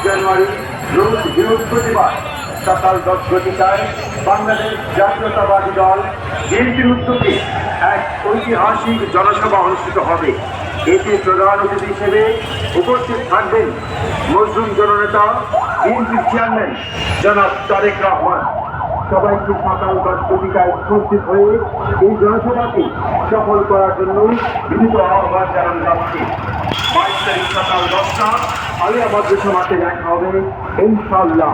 জানুয়ারি রোজ বৃহস্পতিবার সকাল 10 বাংলাদেশ জাতীয়তাবাদী দল বিএনপির উদ্যোগে এক ঐতিহাসিক জনসভা অনুষ্ঠিত হবে। এতে প্রধান অতিথি হিসেবে উপস্থিত থাকবেন মজলুম জননেতা বিএনপির চেয়ারম্যান জনাব তারেক রহমান। সবাইকে সকাল 10 উপস্থিত হয়ে এই জনসভাকে সফল করার জন্য বিনীত আহ্বান জানানো যাচ্ছে। 22 তারিখ সকাল 10টা আলিয়া মাদ্রাসা মাঠে দেখা হবে ইনশাআল্লাহ।